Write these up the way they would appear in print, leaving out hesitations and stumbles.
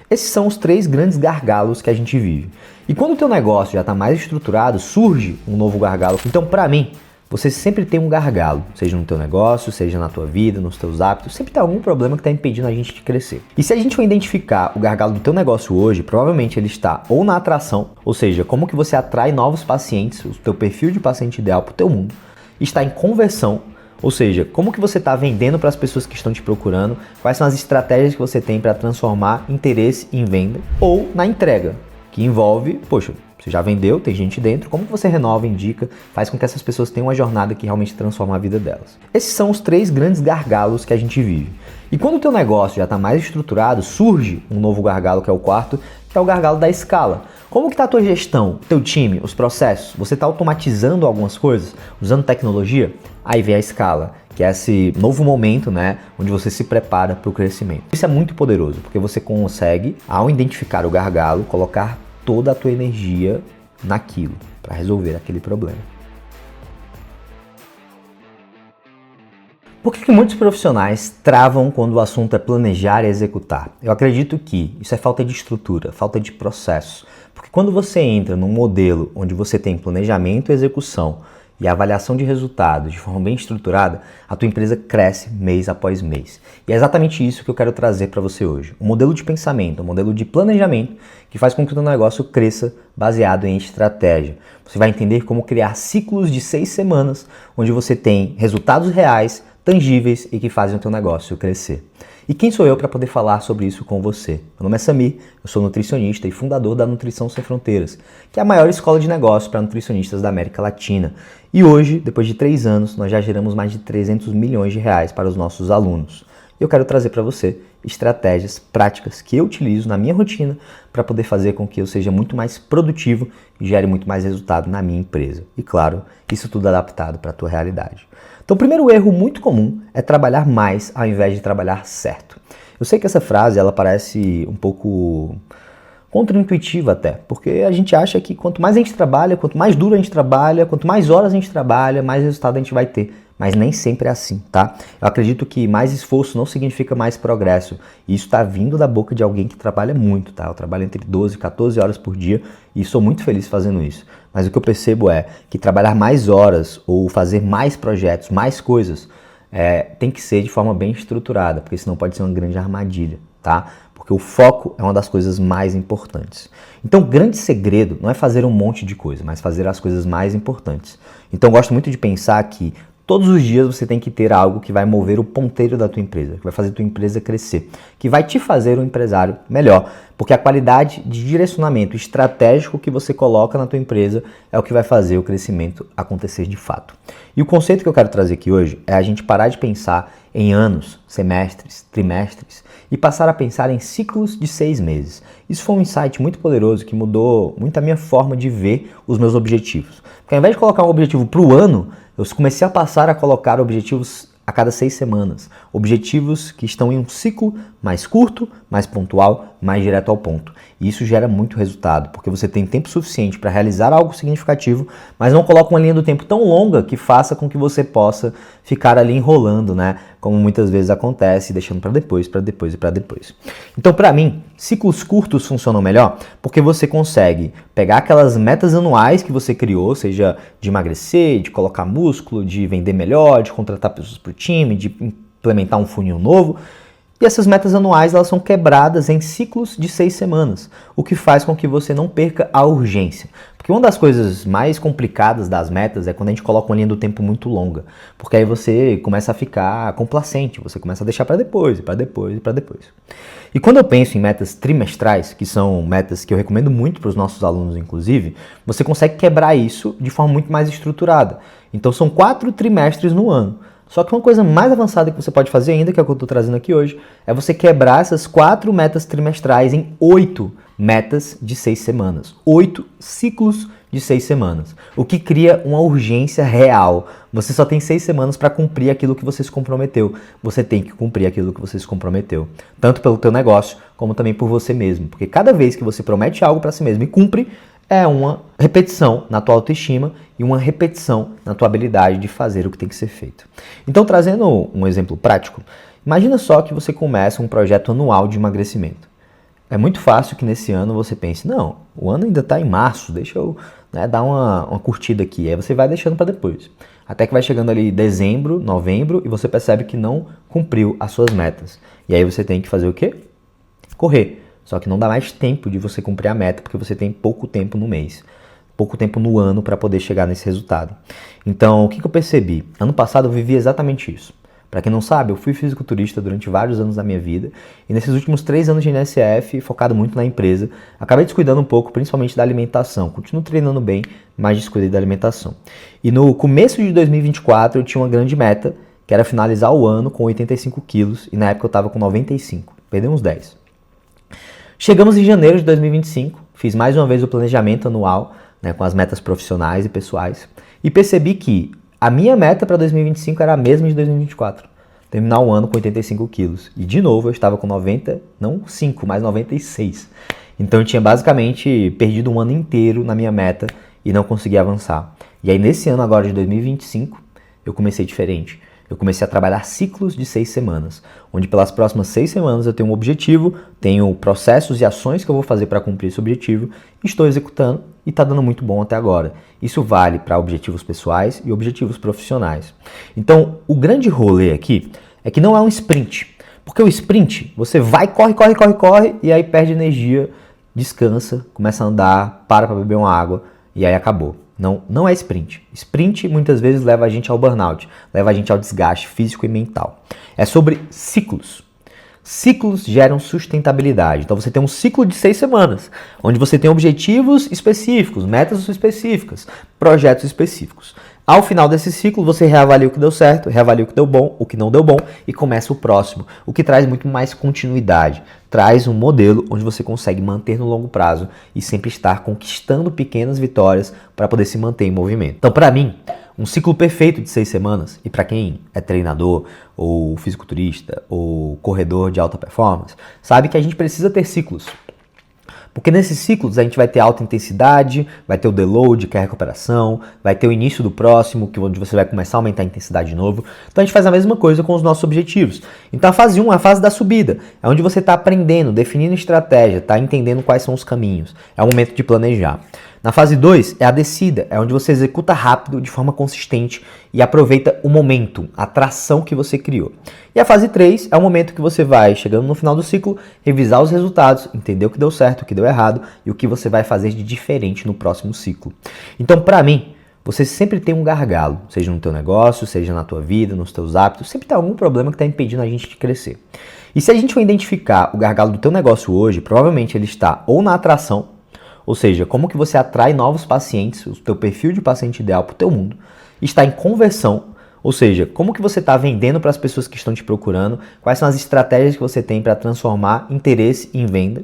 Esses são os 3 grandes gargalos que a gente vive. E quando o teu negócio já está mais estruturado, surge um novo gargalo. Então, para mim, você sempre tem um gargalo, seja no teu negócio, seja na tua vida, nos teus hábitos, sempre tem algum problema que está impedindo a gente de crescer. E se a gente for identificar o gargalo do teu negócio hoje, provavelmente ele está ou na atração, ou seja, como que você atrai novos pacientes, o teu perfil de paciente ideal para o teu mundo, está em conversão, ou seja, como que você está vendendo para as pessoas que estão te procurando, quais são as estratégias que você tem para transformar interesse em venda, ou na entrega, que envolve, poxa, você já vendeu, tem gente dentro, como que você renova, indica, faz com que essas pessoas tenham uma jornada que realmente transforma a vida delas. Esses são os 3 grandes gargalos que a gente vive. E quando o teu negócio já está mais estruturado, surge um novo gargalo, que é o quarto, que é o gargalo da escala. Como que está a tua gestão, teu time, os processos? Você está automatizando algumas coisas, usando tecnologia? Aí vem a escala, que é esse novo momento, né, onde você se prepara para o crescimento. Isso é muito poderoso, porque você consegue, ao identificar o gargalo, colocar toda a tua energia naquilo, para resolver aquele problema. Por que muitos profissionais travam quando o assunto é planejar e executar? Eu acredito que isso é falta de estrutura, falta de processo. Porque quando você entra num modelo onde você tem planejamento e execução e avaliação de resultados de forma bem estruturada, a tua empresa cresce mês após mês. E é exatamente isso que eu quero trazer para você hoje. Um modelo de pensamento, um modelo de planejamento que faz com que o teu negócio cresça baseado em estratégia. Você vai entender como criar ciclos de 6 semanas, onde você tem resultados reais, tangíveis e que fazem o teu negócio crescer. E quem sou eu para poder falar sobre isso com você? Meu nome é Samir, eu sou nutricionista e fundador da Nutrição Sem Fronteiras, que é a maior escola de negócios para nutricionistas da América Latina. E hoje, depois de 3 anos, nós já geramos mais de 300 milhões de reais para os nossos alunos. E eu quero trazer para você estratégias práticas que eu utilizo na minha rotina para poder fazer com que eu seja muito mais produtivo e gere muito mais resultado na minha empresa. E claro, isso tudo adaptado para a tua realidade. Então, o primeiro erro muito comum é trabalhar mais ao invés de trabalhar certo. Eu sei que essa frase ela parece um pouco contraintuitiva até, porque a gente acha que quanto mais a gente trabalha, quanto mais duro a gente trabalha, quanto mais horas a gente trabalha, mais resultado a gente vai ter. Mas nem sempre é assim, tá? Eu acredito que mais esforço não significa mais progresso. E isso está vindo da boca de alguém que trabalha muito, tá? Eu trabalho entre 12 e 14 horas por dia e sou muito feliz fazendo isso. Mas o que eu percebo é que trabalhar mais horas ou fazer mais projetos, mais coisas, tem que ser de forma bem estruturada, porque senão pode ser uma grande armadilha, tá? Porque o foco é uma das coisas mais importantes. Então, o grande segredo não é fazer um monte de coisa, mas fazer as coisas mais importantes. Então, eu gosto muito de pensar que todos os dias você tem que ter algo que vai mover o ponteiro da tua empresa, que vai fazer a tua empresa crescer, que vai te fazer um empresário melhor, porque a qualidade de direcionamento estratégico que você coloca na tua empresa é o que vai fazer o crescimento acontecer de fato. E o conceito que eu quero trazer aqui hoje é a gente parar de pensar em anos, semestres, trimestres e passar a pensar em ciclos de 6 meses. Isso foi um insight muito poderoso que mudou muito a minha forma de ver os meus objetivos. Porque ao invés de colocar um objetivo para o ano, eu comecei a passar a colocar objetivos a cada 6 semanas. Objetivos que estão em um ciclo mais curto, mais pontual, mais direto ao ponto. E isso gera muito resultado, porque você tem tempo suficiente para realizar algo significativo, mas não coloca uma linha do tempo tão longa que faça com que você possa ficar ali enrolando, né? Como muitas vezes acontece, deixando para depois, para depois e para depois. Então, para mim, ciclos curtos funcionam melhor porque você consegue pegar aquelas metas anuais que você criou, seja de emagrecer, de colocar músculo, de vender melhor, de contratar pessoas para o time, de implementar um funil novo. E essas metas anuais elas são quebradas em ciclos de 6 semanas, o que faz com que você não perca a urgência. Porque uma das coisas mais complicadas das metas é quando a gente coloca uma linha do tempo muito longa, porque aí você começa a ficar complacente, você começa a deixar para depois, para depois e para depois. E quando eu penso em metas trimestrais, que são metas que eu recomendo muito para os nossos alunos inclusive, você consegue quebrar isso de forma muito mais estruturada. Então são 4 trimestres no ano. Só que uma coisa mais avançada que você pode fazer ainda, que é o que eu estou trazendo aqui hoje, é você quebrar essas 4 metas trimestrais em 8 metas de 6 semanas. 8 ciclos de 6 semanas. O que cria uma urgência real. Você só tem 6 semanas para cumprir aquilo que você se comprometeu. Você tem que cumprir aquilo que você se comprometeu. Tanto pelo teu negócio, como também por você mesmo. Porque cada vez que você promete algo para si mesmo e cumpre, é uma repetição na tua autoestima e uma repetição na tua habilidade de fazer o que tem que ser feito. Então, trazendo um exemplo prático, imagina só que você começa um projeto anual de emagrecimento. É muito fácil que nesse ano você pense, não, o ano ainda está em março, deixa eu, né, dar uma curtida aqui. Aí você vai deixando para depois. Até que vai chegando ali dezembro, novembro e você percebe que não cumpriu as suas metas. E aí você tem que fazer o quê? Correr. Só que não dá mais tempo de você cumprir a meta porque você tem pouco tempo no mês, pouco tempo no ano para poder chegar nesse resultado. Então, o que eu percebi? Ano passado eu vivi exatamente isso. Para quem não sabe, eu fui fisiculturista durante vários anos da minha vida e nesses últimos 3 anos de NSF, focado muito na empresa, acabei descuidando um pouco, principalmente da alimentação. Continuo treinando bem, mas descuidei da alimentação. E no começo de 2024 eu tinha uma grande meta, que era finalizar o ano com 85 quilos e na época eu estava com 95, perdi uns 10. Chegamos em janeiro de 2025, fiz mais uma vez o planejamento anual, né, com as metas profissionais e pessoais e percebi que a minha meta para 2025 era a mesma de 2024, terminar o ano com 85 quilos. E de novo eu estava com 90, não 5, mas 96. Então eu tinha basicamente perdido um ano inteiro na minha meta e não consegui avançar. E aí nesse ano agora de 2025 eu comecei diferente. Eu comecei a trabalhar ciclos de 6 semanas, onde pelas próximas 6 semanas eu tenho um objetivo, tenho processos e ações que eu vou fazer para cumprir esse objetivo, estou executando e está dando muito bom até agora. Isso vale para objetivos pessoais e objetivos profissionais. Então, o grande rolê aqui é que não é um sprint, porque o sprint, você vai, corre e aí perde energia, descansa, começa a andar, para beber uma água e aí acabou. Não é sprint. Sprint muitas vezes leva a gente ao burnout, leva a gente ao desgaste físico e mental. É sobre ciclos. Ciclos geram sustentabilidade. Então você tem um ciclo de 6 semanas, onde você tem objetivos específicos, metas específicas, projetos específicos. Ao final desse ciclo, você reavalia o que deu certo, reavalia o que deu bom, o que não deu bom e começa o próximo, o que traz muito mais continuidade. Traz um modelo onde você consegue manter no longo prazo e sempre estar conquistando pequenas vitórias para poder se manter em movimento. Então, para mim, um ciclo perfeito de 6 semanas, e para quem é treinador, ou fisiculturista, ou corredor de alta performance, sabe que a gente precisa ter ciclos. Porque nesses ciclos a gente vai ter alta intensidade, vai ter o deload, que é a recuperação, vai ter o início do próximo, onde você vai começar a aumentar a intensidade de novo. Então a gente faz a mesma coisa com os nossos objetivos. Então a fase 1 é a fase da subida, é onde você está aprendendo, definindo estratégia, está entendendo quais são os caminhos. É o momento de planejar. Na fase 2 é a descida, é onde você executa rápido, de forma consistente e aproveita o momento, a tração que você criou. E a fase 3 é o momento que você vai, chegando no final do ciclo, revisar os resultados, entender o que deu certo, o que deu errado e o que você vai fazer de diferente no próximo ciclo. Então, para mim, você sempre tem um gargalo, seja no teu negócio, seja na tua vida, nos teus hábitos, sempre tem algum problema que está impedindo a gente de crescer. E se a gente for identificar o gargalo do teu negócio hoje, provavelmente ele está ou na atração, ou seja, como que você atrai novos pacientes, o teu perfil de paciente ideal para o teu mundo, está em conversão, ou seja, como que você está vendendo para as pessoas que estão te procurando, quais são as estratégias que você tem para transformar interesse em venda,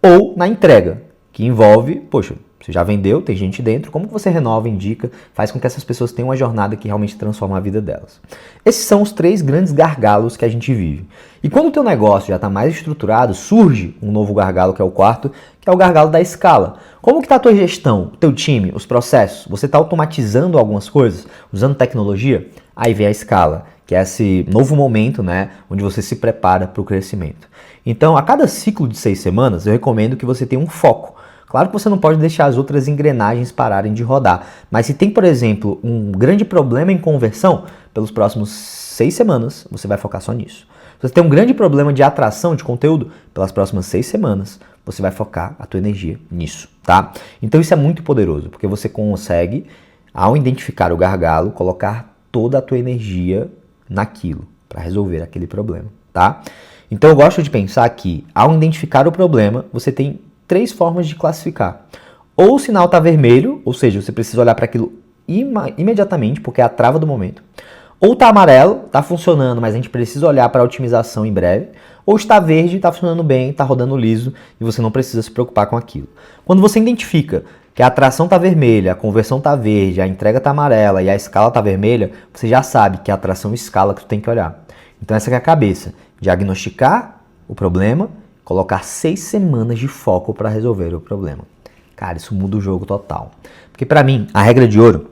ou na entrega, que envolve, poxa, você já vendeu, tem gente dentro, como que você renova, indica, faz com que essas pessoas tenham uma jornada que realmente transforma a vida delas. Esses são os 3 grandes gargalos que a gente vive. E quando o teu negócio já está mais estruturado, surge um novo gargalo, que é o quarto, que é o gargalo da escala. Como que está a tua gestão, o teu time, os processos? Você está automatizando algumas coisas, usando tecnologia? Aí vem a escala, que é esse novo momento, né, onde você se prepara para o crescimento. Então, a cada ciclo de 6 semanas, eu recomendo que você tenha um foco. Claro que você não pode deixar as outras engrenagens pararem de rodar, mas se tem, por exemplo, um grande problema em conversão, pelos próximos 6 semanas, você vai focar só nisso. Se você tem um grande problema de atração de conteúdo, pelas próximas 6 semanas, você vai focar a tua energia nisso, tá? Então isso é muito poderoso, porque você consegue, ao identificar o gargalo, colocar toda a tua energia naquilo, para resolver aquele problema, tá? Então eu gosto de pensar que, ao identificar o problema, você tem 3 formas de classificar. Ou o sinal está vermelho, ou seja, você precisa olhar para aquilo imediatamente, porque é a trava do momento. Ou está amarelo, está funcionando, mas a gente precisa olhar para a otimização em breve. Ou está verde, está funcionando bem, está rodando liso e você não precisa se preocupar com aquilo. Quando você identifica que a atração está vermelha, a conversão está verde, a entrega está amarela e a escala está vermelha, você já sabe que é a atração e escala que tu tem que olhar. Então essa que é a cabeça. Diagnosticar o problema, colocar 6 semanas de foco para resolver o problema. Cara, isso muda o jogo total. Porque para mim, a regra de ouro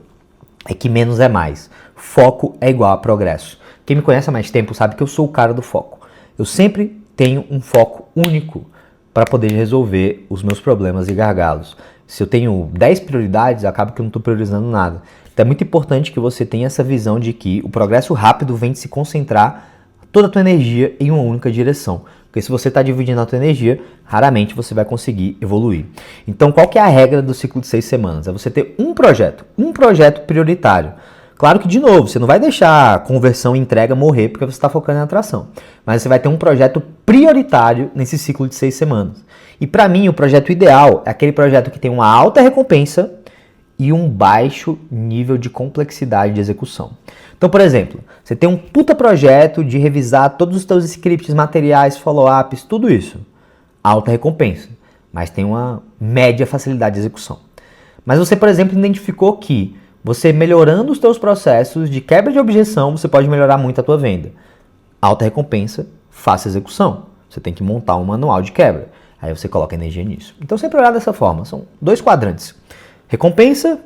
é que menos é mais. Foco é igual a progresso. Quem me conhece há mais tempo sabe que eu sou o cara do foco. Eu sempre tenho um foco único. para poder resolver os meus problemas e gargalos. Se eu tenho 10 prioridades, acaba que eu não estou priorizando nada. Então é muito importante que você tenha essa visão de que o progresso rápido vem de se concentrar toda a tua energia em uma única direção. Porque se você está dividindo a tua energia, raramente você vai conseguir evoluir. Então qual que é a regra do ciclo de 6 semanas? É você ter um projeto prioritário. Claro que, de novo, você não vai deixar a conversão e entrega morrer porque você está focando em atração. Mas você vai ter um projeto prioritário nesse ciclo de 6 semanas. E para mim, o projeto ideal é aquele projeto que tem uma alta recompensa e um baixo nível de complexidade de execução. Então, por exemplo, você tem um puta projeto de revisar todos os seus scripts, materiais, follow-ups, tudo isso. Alta recompensa, mas tem uma média facilidade de execução. Mas você, por exemplo, identificou que você melhorando os seus processos de quebra de objeção, você pode melhorar muito a tua venda. Alta recompensa, fácil execução. Você tem que montar um manual de quebra. Aí você coloca energia nisso. Então sempre olhar dessa forma. São 2 quadrantes. Recompensa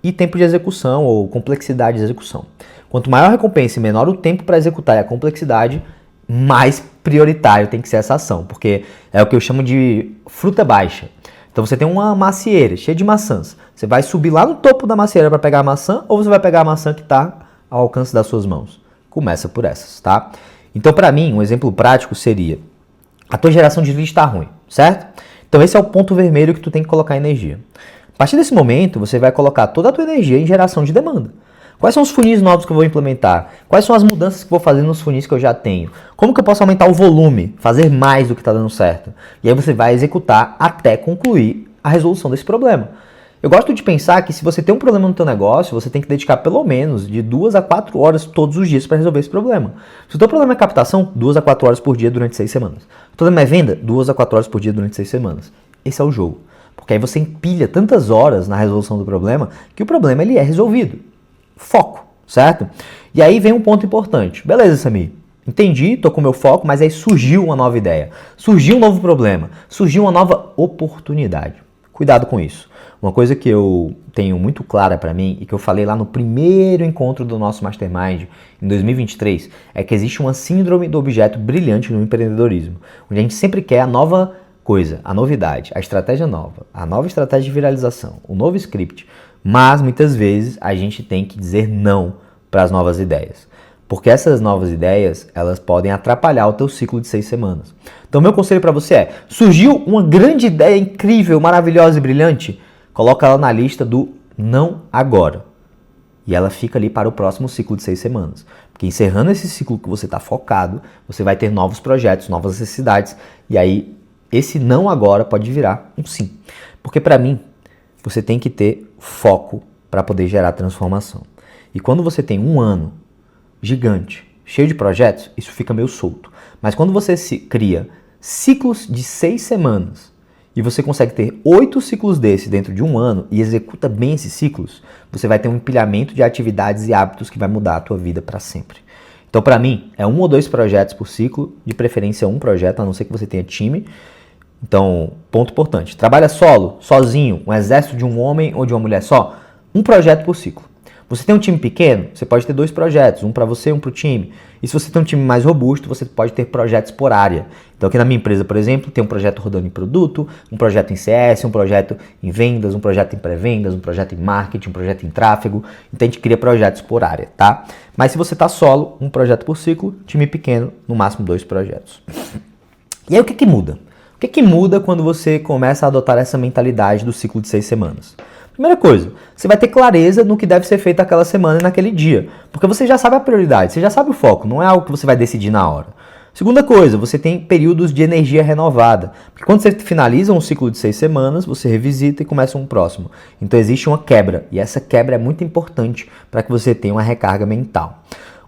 e tempo de execução ou complexidade de execução. Quanto maior a recompensa e menor o tempo para executar e a complexidade, mais prioritário tem que ser essa ação. Porque é o que eu chamo de fruta baixa. Então você tem uma macieira cheia de maçãs. Você vai subir lá no topo da macieira para pegar a maçã ou você vai pegar a maçã que está ao alcance das suas mãos? Começa por essas, tá? Então para mim, um exemplo prático seria a tua geração de lead está ruim, certo? Então esse é o ponto vermelho que tu tem que colocar energia. A partir desse momento, você vai colocar toda a tua energia em geração de demanda. Quais são os funis novos que eu vou implementar? Quais são as mudanças que eu vou fazer nos funis que eu já tenho? Como que eu posso aumentar o volume, fazer mais do que está dando certo? E aí você vai executar até concluir a resolução desse problema. Eu gosto de pensar que se você tem um problema no teu negócio, você tem que dedicar pelo menos de 2 a 4 horas todos os dias para resolver esse problema. Se o teu problema é captação, 2 a 4 horas por dia durante 6 semanas. Se o teu problema é venda, 2 a 4 horas por dia durante 6 semanas. Esse é o jogo. Porque aí você empilha tantas horas na resolução do problema que o problema ele é resolvido. Foco, certo? E aí vem um ponto importante. Beleza, Samir. Entendi, tô com o meu foco, mas aí surgiu uma nova ideia. Surgiu um novo problema. Surgiu uma nova oportunidade. Cuidado com isso. Uma coisa que eu tenho muito clara para mim e que eu falei lá no primeiro encontro do nosso Mastermind em 2023 é que existe uma síndrome do objeto brilhante no empreendedorismo, onde a gente sempre quer a nova coisa, a novidade, a estratégia nova, a nova estratégia de viralização, o novo script, mas muitas vezes a gente tem que dizer não para as novas ideias, porque essas novas ideias elas podem atrapalhar o teu ciclo de 6 semanas. Então meu conselho para você é, surgiu uma grande ideia incrível, maravilhosa e brilhante, coloca ela na lista do não agora. E ela fica ali para o próximo ciclo de 6 semanas. Porque encerrando esse ciclo que você está focado, você vai ter novos projetos, novas necessidades. E aí, esse não agora pode virar um sim. Porque para mim, você tem que ter foco para poder gerar transformação. E quando você tem um ano gigante, cheio de projetos, isso fica meio solto. Mas quando você cria ciclos de 6 semanas, e você consegue ter 8 ciclos desses dentro de um ano e executa bem esses ciclos, você vai ter um empilhamento de atividades e hábitos que vai mudar a tua vida para sempre. Então, para mim, é 1 ou 2 projetos por ciclo, de preferência um projeto, a não ser que você tenha time. Então, ponto importante. Trabalha solo, sozinho, um exército de um homem ou de uma mulher só, um projeto por ciclo. Você tem um time pequeno, você pode ter 2 projetos, um para você e um para o time. E se você tem um time mais robusto, você pode ter projetos por área. Então aqui na minha empresa, por exemplo, tem um projeto rodando em produto, um projeto em CS, um projeto em vendas, um projeto em pré-vendas, um projeto em marketing, um projeto em tráfego. Então a gente cria projetos por área, tá? Mas se você está solo, um projeto por ciclo, time pequeno, no máximo 2 projetos. E aí o que muda? O que muda quando você começa a adotar essa mentalidade do ciclo de 6 semanas? Primeira coisa, você vai ter clareza no que deve ser feito aquela semana e naquele dia, porque você já sabe a prioridade, você já sabe o foco, não é algo que você vai decidir na hora. Segunda coisa, você tem períodos de energia renovada, porque quando você finaliza um ciclo de 6 semanas, você revisita e começa um próximo. Então existe uma quebra, e essa quebra é muito importante para que você tenha uma recarga mental.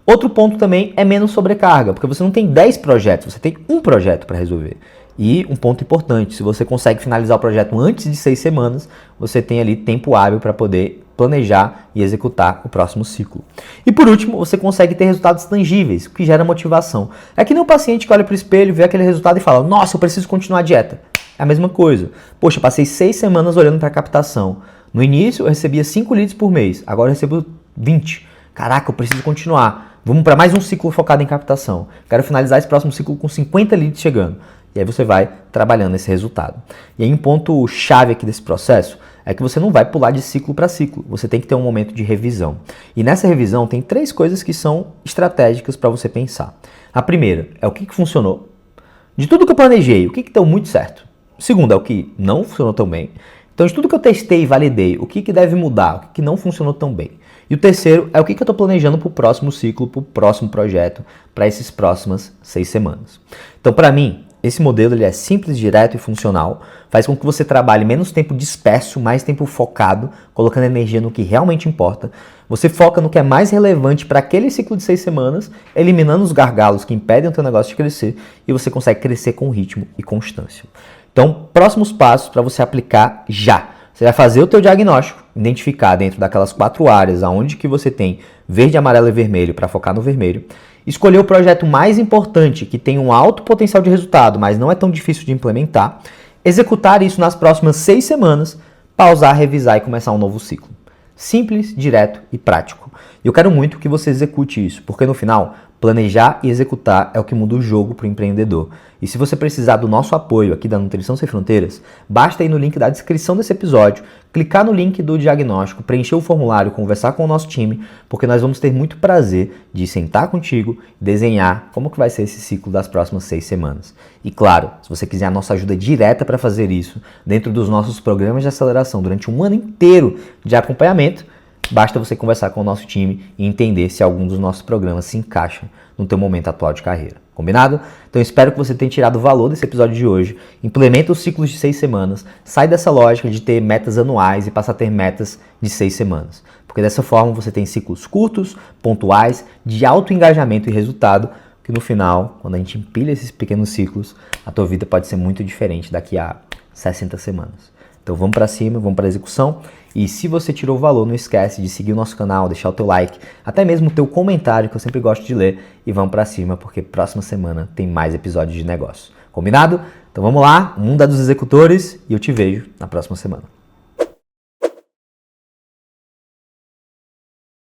Outro ponto também é menos sobrecarga, porque você não tem 10 projetos, você tem um projeto para resolver. E um ponto importante, se você consegue finalizar o projeto antes de 6 semanas, você tem ali tempo hábil para poder planejar e executar o próximo ciclo. E por último, você consegue ter resultados tangíveis, o que gera motivação. É que nem um paciente que olha para o espelho, vê aquele resultado e fala, nossa, eu preciso continuar a dieta. É a mesma coisa. Poxa, passei 6 semanas olhando para a captação. No início eu recebia 5 leads por mês, agora eu recebo 20. Caraca, eu preciso continuar. Vamos para mais um ciclo focado em captação. Quero finalizar esse próximo ciclo com 50 leads chegando. E aí você vai trabalhando esse resultado. E aí um ponto chave aqui desse processo é que você não vai pular de ciclo para ciclo, você tem que ter um momento de revisão. E nessa revisão tem 3 coisas que são estratégicas para você pensar. A primeira é o que funcionou. De tudo que eu planejei, o que deu muito certo? O segundo é o que não funcionou tão bem. Então, de tudo que eu testei e validei, o que deve mudar, o que não funcionou tão bem. E o terceiro é o que eu estou planejando para o próximo ciclo, para o próximo projeto, para essas próximas 6 semanas. Então, para mim, esse modelo ele é simples, direto e funcional, faz com que você trabalhe menos tempo disperso, mais tempo focado, colocando energia no que realmente importa. Você foca no que é mais relevante para aquele ciclo de 6 semanas, eliminando os gargalos que impedem o teu negócio de crescer, e você consegue crescer com ritmo e constância. Então, próximos passos para você aplicar já. Você vai fazer o teu diagnóstico, identificar dentro daquelas 4 áreas aonde que você tem verde, amarelo e vermelho para focar no vermelho. Escolher o projeto mais importante, que tem um alto potencial de resultado, mas não é tão difícil de implementar. Executar isso nas próximas 6 semanas, pausar, revisar e começar um novo ciclo. Simples, direto e prático. E eu quero muito que você execute isso, porque no final, planejar e executar é o que muda o jogo para o empreendedor. E se você precisar do nosso apoio aqui da Nutrição Sem Fronteiras, basta ir no link da descrição desse episódio, clicar no link do diagnóstico, preencher o formulário, conversar com o nosso time, porque nós vamos ter muito prazer de sentar contigo e desenhar como que vai ser esse ciclo das próximas 6 semanas. E claro, se você quiser a nossa ajuda direta para fazer isso, dentro dos nossos programas de aceleração durante um ano inteiro de acompanhamento, basta você conversar com o nosso time e entender se algum dos nossos programas se encaixa no teu momento atual de carreira. Combinado? Então espero que você tenha tirado o valor desse episódio de hoje. Implementa os ciclos de 6 semanas. Sai dessa lógica de ter metas anuais e passa a ter metas de 6 semanas. Porque dessa forma você tem ciclos curtos, pontuais, de alto engajamento e resultado, que no final, quando a gente empilha esses pequenos ciclos, a tua vida pode ser muito diferente daqui a 60 semanas. Então vamos para cima, vamos para a execução. E se você tirou o valor, não esquece de seguir o nosso canal, deixar o teu like, até mesmo o teu comentário, que eu sempre gosto de ler. E vamos para cima, porque próxima semana tem mais episódios de negócio. Combinado? Então vamos lá, Mundo é dos Executores, e eu te vejo na próxima semana.